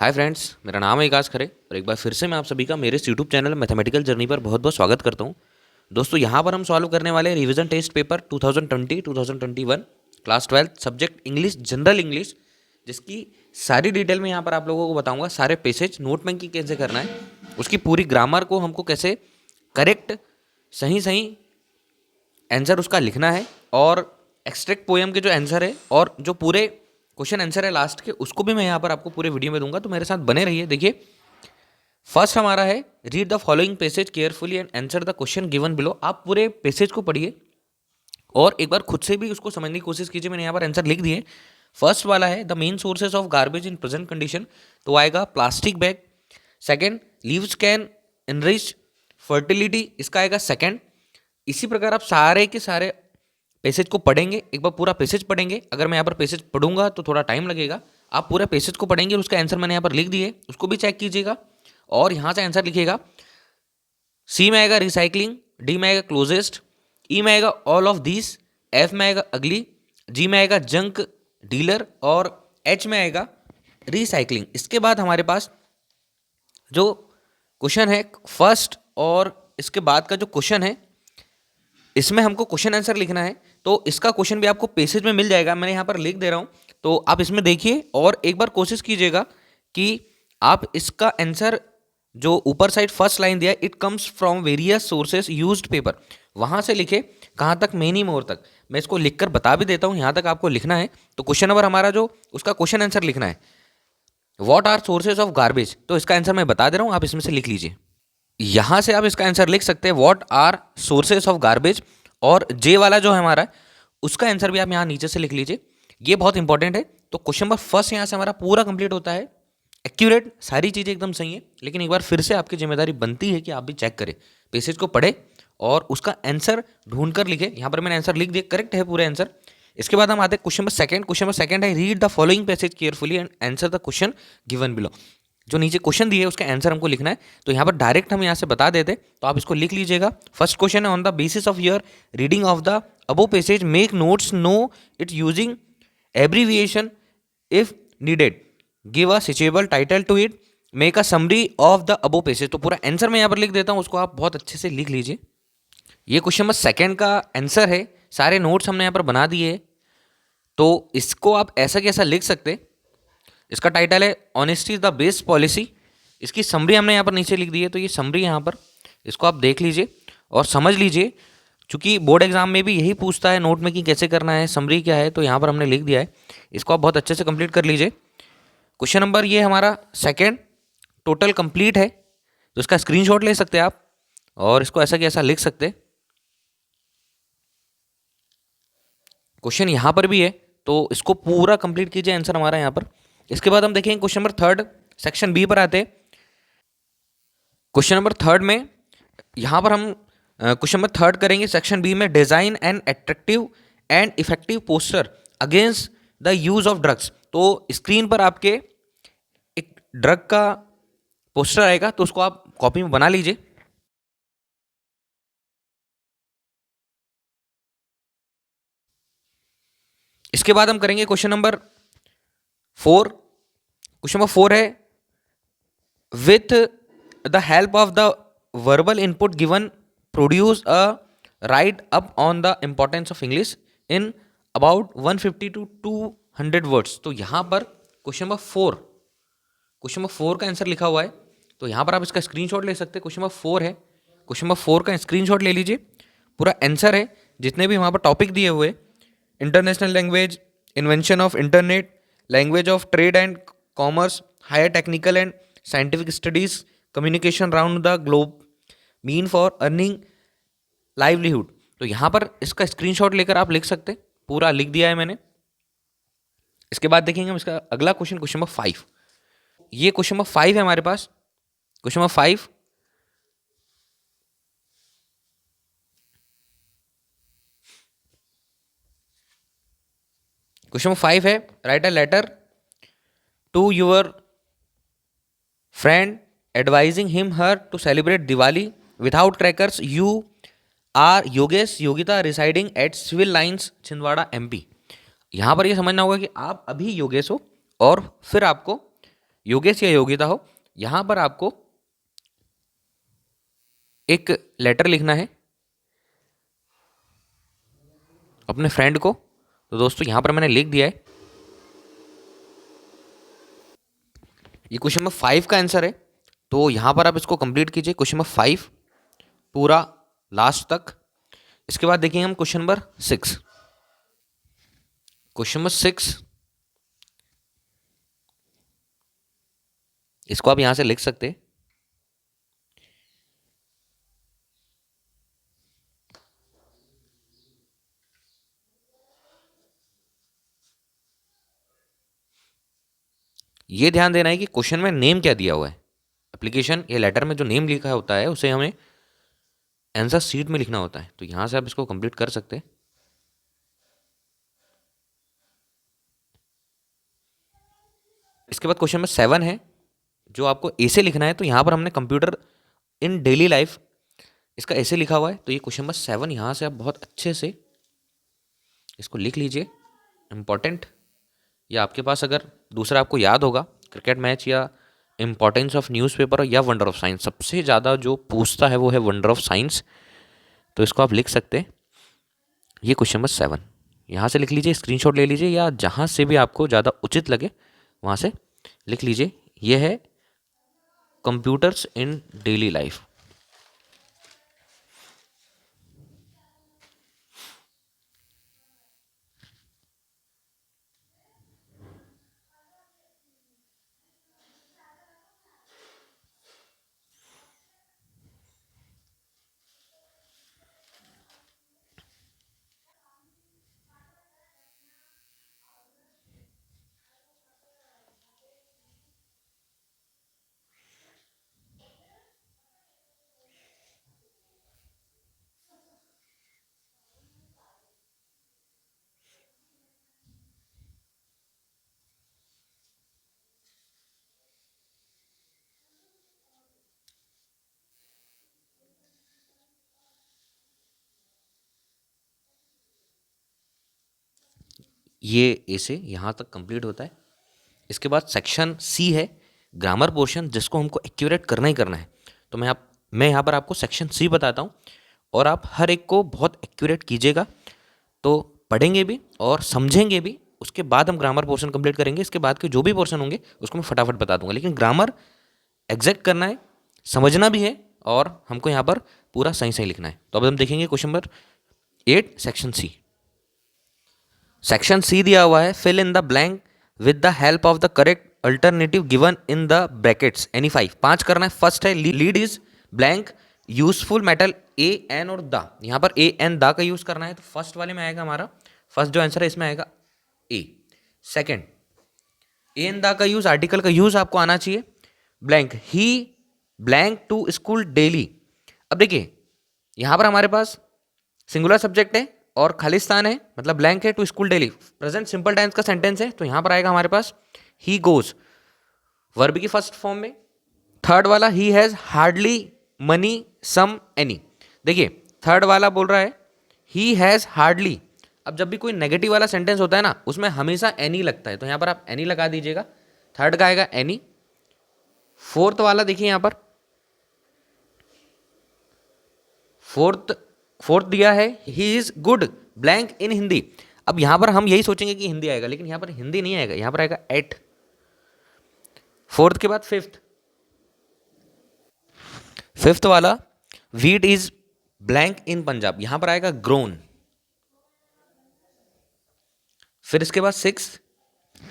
Hi friends, मेरा नाम है विकास खरे और एक बार फिर से मैं आप सभी का मेरे इस यूट्यूब चैनल मैथमेटिकल जर्नी पर बहुत बहुत स्वागत करता हूं। दोस्तों, यहां पर हम सॉल्व करने वाले हैं revision test paper 2020-2021 class 12 subject English, general English, जिसकी सारी डिटेल में यहां पर आप लोगों को बताऊंगा। सारे पैसेज नोट में कैसे करना है, उसकी पूरी ग्रामर को हमको कैसे करेक्ट सही सही आंसर उसका लिखना है, और एक्सट्रैक्ट पोएम के जो आंसर है और जो पूरे क्वेश्चन आंसर है लास्ट के, उसको भी मैं यहाँ पर आपको पूरे वीडियो में दूंगा। तो मेरे साथ बने रहिए। देखिए, फर्स्ट हमारा है read the following passage carefully and answer the question given below. आप पूरे पैसेज को पढ़िए और एक बार खुद से भी उसको समझने की कोशिश कीजिए। मैंने यहाँ पर आंसर लिख दिए। फर्स्ट वाला है the main sources of garbage in present condition, तो आएगा plastic bag. Second, leaves can enrich fertility, इसका आएगा सेकेंड। इसी प्रकार आप सारे के सारे पैसेज को पढ़ेंगे। एक बार पूरा पैसेज पढ़ेंगे। अगर मैं यहाँ पर पैसेज पढ़ूंगा तो थोड़ा टाइम लगेगा। आप पूरे पैसेज को पढ़ेंगे और उसका आंसर मैंने यहाँ पर लिख दिए, उसको भी चेक कीजिएगा और यहाँ से आंसर लिखिएगा। सी में आएगा रिसाइकलिंग, डी में आएगा क्लोजेस्ट, ई में आएगा ऑल ऑफ दिस, एफ में आएगा अगली, जी में आएगा जंक डीलर और एच में आएगा रिसाइकलिंग। इसके बाद हमारे पास जो क्वेश्चन है फर्स्ट और इसके बाद का जो क्वेश्चन है, इसमें हमको क्वेश्चन आंसर लिखना है। तो इसका क्वेश्चन भी आपको पेसेज में मिल जाएगा, मैंने यहाँ पर लिख दे रहा हूँ। तो आप इसमें देखिए और एक बार कोशिश कीजिएगा कि आप इसका आंसर जो ऊपर साइड फर्स्ट लाइन दिया है, it comes from various sources used paper, वहाँ से लिखे। कहाँ तक? मेनी मोर तक। मैं इसको लिखकर बता भी देता हूँ, यहाँ तक आपको लिखना है। तो क्वेश्चन नंबर हमारा जो उसका क्वेश्चन आंसर लिखना है, what are sources of garbage, तो इसका आंसर मैं बता दे रहा हूँ, आप इसमें से लिख लीजिए। यहां से आप इसका आंसर लिख सकते हैं, what are sources of garbage, और जे वाला जो है हमारा, उसका आंसर भी आप यहां नीचे से लिख लीजिए। ये बहुत इंपॉर्टेंट है। तो क्वेश्चन नंबर फर्स्ट यहां से हमारा पूरा कंप्लीट होता है। एक्यूरेट, सारी चीजें एकदम सही है, लेकिन एक बार फिर से आपकी जिम्मेदारी बनती है कि आप भी चेक करें, पैसेज को पढ़े और उसका आंसर ढूंढ कर लिखे। यहां पर मैंने आंसर लिख दिया, करेक्ट है पूरे आंसर। इसके बाद हम आते हैं question number second. Question number second है read the following passage carefully and answer the question given below. जो नीचे क्वेश्चन दिए उसका आंसर हमको लिखना है। तो यहाँ पर डायरेक्ट हम यहाँ से बता देते, तो आप इसको लिख लीजिएगा। फर्स्ट क्वेश्चन है on the basis of your reading of the above passage make notes on it using abbreviation if needed, give a suitable title to it, make a summary of the above passage. तो पूरा answer मैं यहाँ पर लिख देता हूँ, उसको आप बहुत अच्छे से लिख लीजिए। ये क्वेश्चन नंबर सेकंड का आंसर है। सारे नोट्स हमने यहाँ पर बना दिए, तो इसको आप ऐसा कैसा लिख सकते। इसका टाइटल है honesty is the best policy. इसकी समरी हमने यहाँ पर नीचे लिख दी है, तो ये समरी यहाँ पर, इसको आप देख लीजिए और समझ लीजिए। चूंकि बोर्ड एग्जाम में भी यही पूछता है नोट मेकिंग कैसे करना है, समरी क्या है, तो यहाँ पर हमने लिख दिया है। इसको आप बहुत अच्छे से कंप्लीट कर लीजिए। क्वेश्चन नंबर ये हमारा सेकेंड टोटल कंप्लीट है, तो इसका स्क्रीनशॉट ले सकते हैं आप और इसको ऐसा कि ऐसा लिख सकते। क्वेश्चन यहाँ पर भी है, तो इसको पूरा कंप्लीट कीजिए, आंसर हमारा यहाँ पर। इसके बाद हम देखेंगे question number third, section B पर आते हैं। क्वेश्चन नंबर थर्ड में यहां पर हम क्वेश्चन नंबर थर्ड करेंगे सेक्शन बी में, design and attractive and effective poster against the use of drugs. तो स्क्रीन पर आपके एक ड्रग का पोस्टर आएगा, तो उसको आप कॉपी में बना लीजिए। इसके बाद हम करेंगे question number four. Question number four है with the help of the verbal input given produce a write up on the importance of English in about 150 to 200 words। तो यहाँ पर क्वेश्चन नंबर फोर का आंसर लिखा हुआ है, तो यहाँ पर आप इसका स्क्रीनशॉट ले सकते हैं। क्वेश्चन नंबर फोर है, क्वेश्चन नंबर फोर का स्क्रीनशॉट ले लीजिए। पूरा आंसर है, जितने भी वहाँ पर टॉपिक दिए हुए, international language, invention of internet, language of trade and commerce, higher technical and scientific studies, communication round the globe, mean for earning livelihood. तो यहाँ पर इसका स्क्रीनशॉट लेकर आप लिख सकते, पूरा लिख दिया है मैंने। इसके बाद देखेंगे हम इसका अगला क्वेश्चन, क्वेश्चन नंबर फाइव। ये क्वेश्चन नंबर फाइव है हमारे पास। Question number five, question number five है write a letter to your friend advising him her to celebrate Diwali without crackers. You are Yogesh Yogita residing at Civil Lines Chhindwara MP. यहाँ पर ये समझना होगा कि आप अभी योगेश हो और फिर आपको योगेश या योगिता हो, यहां पर आपको एक लेटर लिखना है अपने फ्रेंड को। तो दोस्तों यहां पर मैंने लिख दिया है। ये क्वेश्चन नंबर 5 का आंसर है। तो यहां पर आप इसको कंप्लीट कीजिए, क्वेश्चन नंबर 5 पूरा लास्ट तक। इसके बाद देखेंगे हम क्वेश्चन नंबर 6। क्वेश्चन नंबर 6, इसको आप यहां से लिख सकते हैं। ये ध्यान देना है कि क्वेश्चन में नेम क्या दिया हुआ है। एप्लीकेशन या लेटर में जो नेम लिखा होता है उसे हमें आंसर सीट में लिखना होता है। तो यहां से आप इसको कंप्लीट कर सकते हैं। इसके बाद क्वेश्चन नंबर 7 है, जो आपको ऐसे लिखना है। तो यहां पर हमने कंप्यूटर इन डेली लाइफ, इसका ऐसे लिखा हुआ है। तो ये क्वेश्चन नंबर 7 यहां से आप बहुत अच्छे से इसको लिख लीजिए, इंपॉर्टेंट। या आपके पास अगर दूसरा आपको याद होगा, क्रिकेट मैच या इंपॉर्टेंस ऑफ न्यूज़पेपर या वंडर ऑफ साइंस, सबसे ज़्यादा जो पूछता है वो है वंडर ऑफ साइंस। तो इसको आप लिख सकते हैं। ये क्वेश्चन नंबर 7 यहाँ से लिख लीजिए, स्क्रीनशॉट ले लीजिए, या जहाँ से भी आपको ज़्यादा उचित लगे वहाँ से लिख लीजिए। ये है कंप्यूटर्स इन डेली लाइफ। ये ऐसे यहाँ तक कंप्लीट होता है। इसके बाद सेक्शन सी है ग्रामर पोर्शन, जिसको हमको एक्यूरेट करना ही करना है। तो मैं यहाँ पर आपको सेक्शन सी बताता हूँ, और आप हर एक को बहुत एक्यूरेट कीजिएगा। तो पढ़ेंगे भी और समझेंगे भी, उसके बाद हम ग्रामर पोर्शन कंप्लीट करेंगे। इसके बाद के जो भी पोर्शन होंगे उसको मैं फटाफट बता दूंगा, लेकिन ग्रामर एग्जैक्ट करना है, समझना भी है, और हमको यहाँ पर पूरा सही सही लिखना है। तो अब हम देखेंगे question number 8 section C. Section C दिया हुआ है, fill in the blank with the help of the correct alternative given in the brackets any 5। 5 करना है। फर्स्ट है lead is blank useful metal a an और द। यहाँ पर a an the का यूज करना है। तो फर्स्ट वाले में आएगा हमारा, फर्स्ट जो आंसर है इसमें आएगा a. Second, a an the का यूज, आर्टिकल का यूज आपको आना चाहिए। Blank he blank to school daily. अब देखिए यहां पर हमारे पास सिंगुलर सब्जेक्ट है और खालिस्तान है, मतलब ब्लैंक है, to school daily. Present simple tense का सेंटेंस है। तो यहां पर आएगा हमारे पास ही गोज, वर्ब की फर्स्ट फॉर्म में। थर्ड वाला he has hardly money some any. देखिए थर्ड वाला बोल रहा है ही हैज हार्डली। अब जब भी कोई नेगेटिव वाला सेंटेंस होता है ना, उसमें हमेशा एनी लगता है। तो यहां पर आप एनी लगा दीजिएगा। थर्ड का आएगा एनी। फोर्थ वाला देखिए यहां पर फोर्थ दिया है he is good blank in Hindi. अब यहां पर हम यही सोचेंगे कि हिंदी आएगा, लेकिन यहां पर हिंदी नहीं आएगा, यहां पर आएगा एट। फोर्थ के बाद फिफ्थ वाला wheat is blank in Punjab, यहां पर आएगा ग्रोन। फिर इसके बाद six,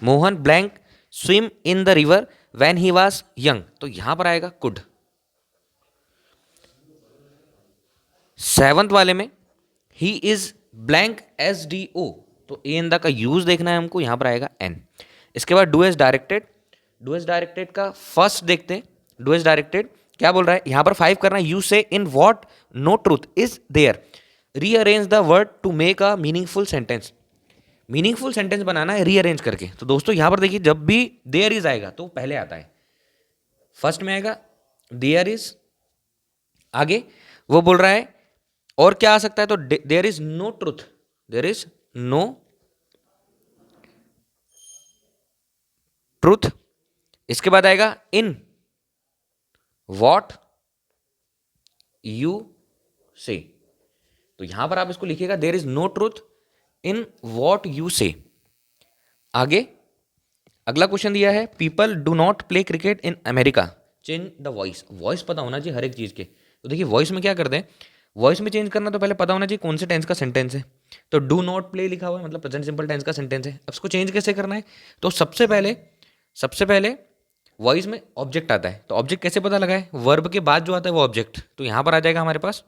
Mohan blank swim in the river when he was young. तो यहां पर आएगा कुड। सेवंथ वाले में he is blank S D O. तो ए एन द का यूज देखना है हमको, यहां पर आएगा एन। इसके बाद do as directed. Do as directed का फर्स्ट देखते हैं। डू एज डायरेक्टेड क्या बोल रहा है, यहां पर 5 करना है। You say in what no truth is there, rearrange the word to make a meaningful sentence. Meaningful sentence बनाना है रीअरेंज करके। तो दोस्तों यहां पर देखिए जब भी देयर इज आएगा तो पहले आता है, फर्स्ट में आएगा देयर इज। आगे वो बोल रहा है और क्या आ सकता है, तो there is no truth, there is no truth इसके बाद आएगा इन वॉट यू से। तो यहां पर आप इसको लिखिएगा, there is no truth in what you say. आगे अगला क्वेश्चन दिया है, people do not play cricket in America, change the voice. Voice पता होना चाहिए हर एक चीज के। तो देखिए वॉइस में क्या करते हैं, वॉइस में चेंज करना तो पहले पता होना चाहिए कौन से टेंस का सेंटेंस है। तो डू नॉट प्ले लिखा हुआ है मतलब प्रेजेंट सिंपल टेंस का सेंटेंस है। अब इसको चेंज कैसे करना है, तो सबसे पहले वॉइस में ऑब्जेक्ट आता है। तो ऑब्जेक्ट कैसे पता लगाए, वर्ब के बाद जो आता है वो ऑब्जेक्ट, तो यहां पर आ जाएगा हमारे पास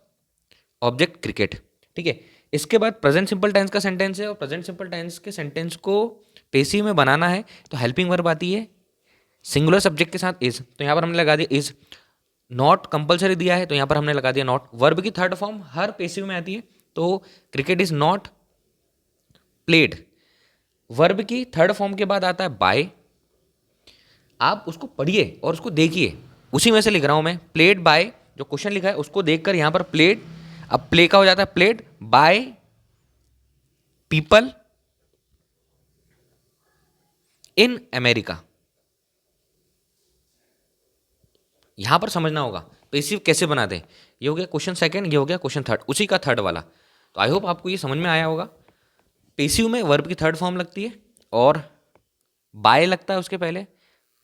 ऑब्जेक्ट क्रिकेट। ठीक है, इसके बाद प्रेजेंट सिंपल टेंस का सेंटेंस है और प्रेजेंट सिंपल टेंस के सेंटेंस को पेसिव में बनाना है तो हेल्पिंग वर्ब आती है सिंगुलर सब्जेक्ट के साथ इज। तो यहां पर हमने लगा दिया इज। नॉट कंपलसरी दिया है तो यहां पर हमने लगा दिया नॉट। वर्ब की थर्ड फॉर्म हर पेसिव में आती है, तो cricket is not played. Verb की थर्ड फॉर्म के बाद आता है बाय। आप उसको पढ़िए और उसको देखिए, उसी में से लिख रहा हूं मैं। प्लेड बाय, जो क्वेश्चन लिखा है उसको देखकर यहां पर प्लेड, अब प्ले का हो जाता है played by people in America. यहां पर समझना होगा पेसिव कैसे बनाते हैं। ये हो गया क्वेश्चन सेकंड, ये हो गया क्वेश्चन थर्ड, उसी का थर्ड वाला। तो आई होप आपको ये समझ में आया होगा। पेसिव में वर्ब की थर्ड फॉर्म लगती है और बाय लगता है उसके पहले।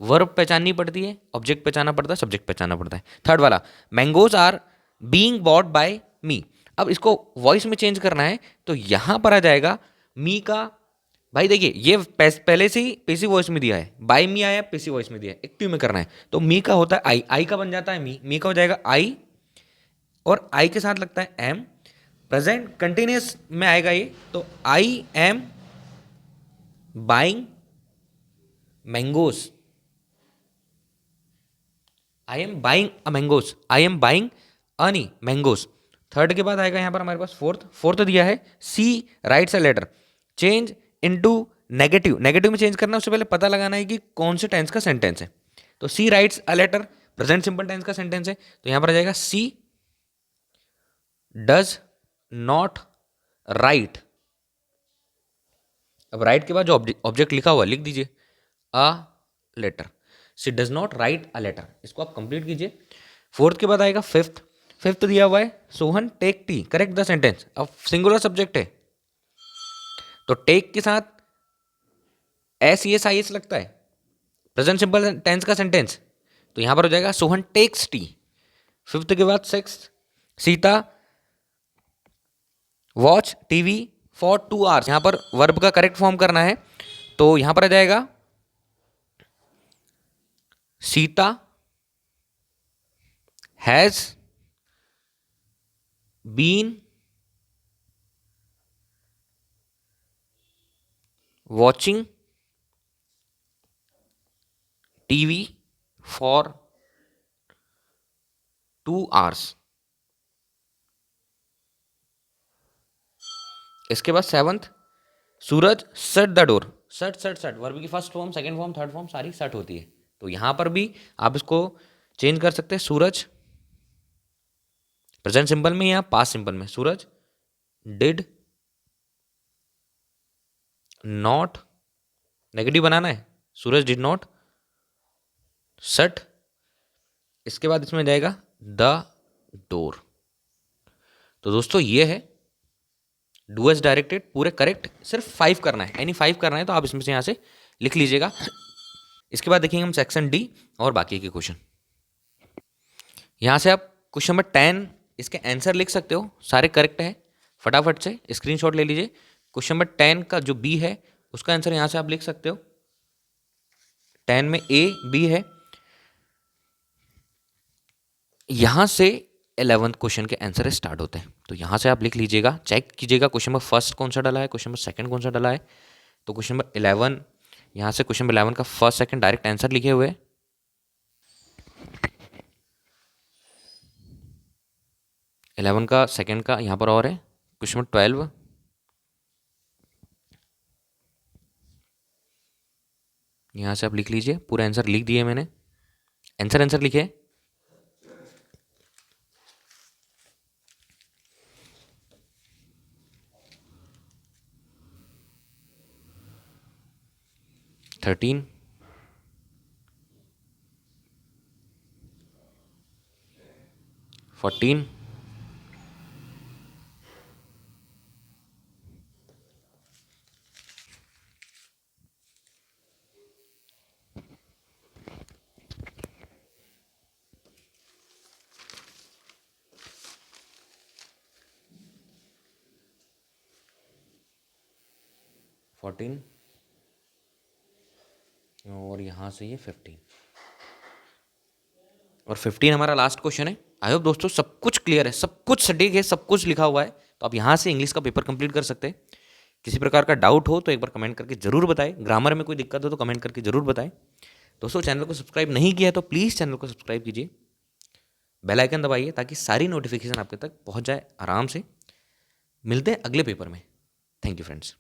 वर्ब पहचाननी पड़ती है, ऑब्जेक्ट पहचाना पड़ता है, सब्जेक्ट पहचाना पड़ता है। थर्ड वाला, mangoes are being bought by me. अब इसको वॉइस में चेंज करना है तो यहां पर आ जाएगा मी का। भाई देखिए ये पहले से ही पेसिव वॉइस में दिया है, बाय मी आया पेसिव वॉइस में दिया है, एक्टिव में करना है तो मी का होता है आई, आई का बन जाता है मी, मी का हो जाएगा आई और आई के साथ लगता है एम। प्रेजेंट कंटिन्यूस में आएगा ये, तो I am buying mangoes, I am buying a mangoes, I am buying अनी मैंगोज। थर्ड के बाद आएगा यहां पर हमारे पास फोर्थ, फोर्थ दिया है she writes a letter change into negative. Negative में चेंज करना है उससे पहले पता लगाना है कि कौन से टेंस का सेंटेंस है। तो she writes a letter present simple tense का सेंटेंस है, तो यहां पर आ जाएगा सी डज नॉट राइट। अब राइट के बाद जो ऑब्जेक्ट लिखा हुआ लिख दीजिए a letter. She does not write a letter, इसको आप कंप्लीट कीजिए। फोर्थ के बाद आएगा फिफ्थ, फिफ्थ दिया हुआ है Sohan take tea, correct the sentence. अब सिंगुलर सब्जेक्ट है तो टेक के साथ S E S I S लगता है, प्रेजेंट सिंपल टेंस का सेंटेंस, तो यहां पर हो जाएगा सोहन टेक्स टी। फिफ्थ के बाद six, Sita watch TV for 2 hours. यहां पर वर्ब का करेक्ट फॉर्म करना है तो यहां पर आ जाएगा Sita has been watching TV for 2 hours. इसके बाद सेवंथ, सूरज सट द डोर। सट सट सट वर्ब की first form second form third form सारी सट होती है, तो यहां पर भी आप इसको चेंज कर सकते हैं। सूरज प्रेजेंट सिंपल में या पास्ट सिंपल में, सूरज डिड नॉट, नेगेटिव बनाना है, सूरज डिड नॉट सट। इसके बाद इसमें जाएगा द डोर। तो दोस्तों ये है डू एज डायरेक्टेड पूरे करेक्ट, सिर्फ 5 करना है, यानी 5 करना है तो आप इसमें से यहां से लिख लीजिएगा। इसके बाद देखेंगे हम सेक्शन डी और बाकी के क्वेश्चन। यहां से आप क्वेश्चन नंबर 10 इसके आंसर लिख सकते हो, सारे करेक्ट है। फटाफट से स्क्रीनशॉट ले लीजिए। क्वेश्चन नंबर 10 का जो बी है उसका आंसर यहां से आप लिख सकते हो। 10 में ए बी है, यहां से 11th क्वेश्चन के आंसर स्टार्ट होते हैं। तो यहां से आप लिख लीजिएगा, चेक कीजिएगा क्वेश्चन नंबर फर्स्ट कौन सा डाला है, क्वेश्चन नंबर सेकंड कौन सा डाला है। तो क्वेश्चन नंबर 11, यहां से क्वेश्चन नंबर 11 का फर्स्ट सेकंड डायरेक्ट आंसर लिखे हुए। 11 का सेकंड का यहां पर और है क्वेश्चन नंबर 12, यहां से आप लिख लीजिए, पूरा आंसर लिख दिए मैंने। आंसर आंसर लिखे। थर्टीन 14, 14 और यहाँ से ये 15 और 15 हमारा लास्ट क्वेश्चन है। आई होप दोस्तों सब कुछ क्लियर है, सब कुछ सटीक है, सब कुछ लिखा हुआ है, तो आप यहाँ से इंग्लिश का पेपर कंप्लीट कर सकते हैं। किसी प्रकार का डाउट हो तो एक बार कमेंट करके जरूर बताएं, ग्रामर में कोई दिक्कत हो तो कमेंट करके जरूर बताएं। दोस्तों चैनल को सब्सक्राइब नहीं किया है तो प्लीज़ चैनल को सब्सक्राइब कीजिए, बेल आइकन दबाइए ताकि सारी नोटिफिकेशन आपके तक पहुंच जाए आराम से। मिलते हैं अगले पेपर में। Thank you friends.